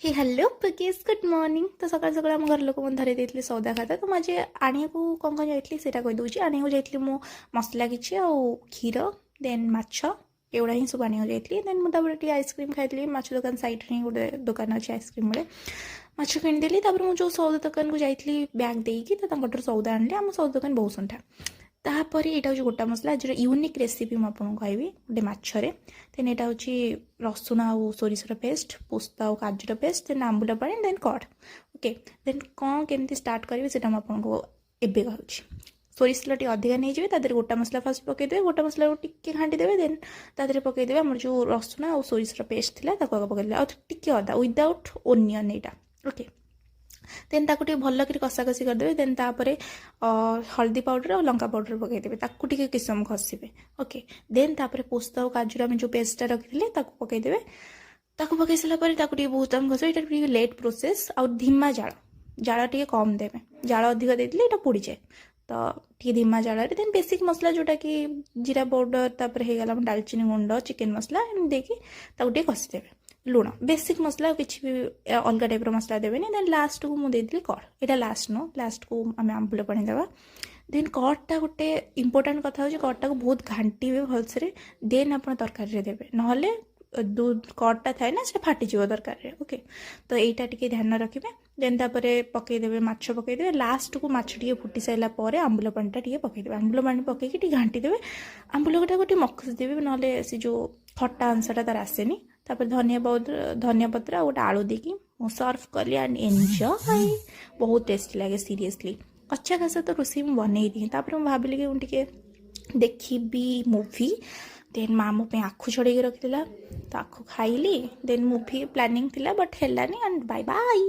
हे hello पकेस good morning. तो सकाल सकाल आम घर लोक धरी देते सौदा खाता। तो मुझे आने को कौन कौन जाइली से कहीदे। आने को जाइली मु मसला किसी क्षीर देन माछ एगुड़ा ही सब आने जाइली। देन मुझे आइसक्रीम खाई। माछ दुकान सैड ही गोटे दुकान अच्छे आइसक्रीम मिले। माछ किनीदेली। जो सौदा दुकान को जाइली बैग देकी सौदा आनली। आम सौदा दुकान बहुत सुंठा। तापर यहाँ हूँ गोटा मसला आज यूनिक रेसिपी मुझे कहबी गोटे मछरे। देन यहाँ हूँ रसुण आउ सोरिषर पेस्ट पोस्ता और काजूर पेस्ट देन आंबुल पानी देन कड़ ओके। देन कौन केमती स्टार्ट करेंगे से आपको एबे कहूँ। सोरिष तेल टे अधिका नहीं जाए तादेह गोटा मसला फास्ट पकईदे। गोटा मसला टिके घाटी देवे। देन तादेह पकईदे आम जो रसुण आउ सोरिषर पेस्ट थी पकईदे आ टिके अदा विदाउट ओनियन यहाँ ओके। देन ताकू भल कर कषा कषी करदे। देन तापर हल्दी पाउडर और लंका पाउडर पकईदेवे। ताकू किसी समय घषिबे ओके। देन तापर पोस्ता और काजूर आम जो पेस्टा रखी पकईदेवे। ताकू पकई सारापर बहुत टाइम घस। ये लेट प्रोसेस आ धीमा जाल जाल टे कम देवे। जाल अधिक देते यहाँ पोड़ी जाए तो टी धीमा जाल। देन बेसिक मसला जोटा कि जीरा पाउडर तापर हो गला डालचीनी गुंड चिकेन मसला देखिए कषिदेवे। लुण बेसिक मसला किसी भी अलग टाइप मसला देवे। देन लास्ट को मुझे कड़ यहाँ लास्ट नो लास्ट को आम आंबुल पानी देवा। देन कड़टा गोटे इंपोर्टाट कथा हो कड़टा को बहुत घाटे भलसे। देन आप तरकारी देवे ना कड़टा थाए ना से फाटीज तरकारी ओके। तो यहाँ टी ध्यान रखिए। देन तापर पकईदेवे माछ पकईदेवे। लास्ट को माछ टे फुटी सारापर आंबुल पानीटा टे पकईदेवे। आंबुल पानी पकईकी घाटी देवे। आंबुल गोटे मखस देवे ना से जो खट्टा अंशटा तार आसेनी। तापर धनिया पत्र आ गोटे आलू देकी सर्व कली एंड एंजॉय। बहुत टेस्टी लगे सीरियसली। अच्छा खासा तो रोषे मुझे बनई थी। तापर मुझे भाविली कि मुझे देखी मूवी। देन माँ मो आखु छड़े रखी तो आखु खाइली। देन मूवी प्लानिंग थिला बट हेलानी एंड बाय बाय।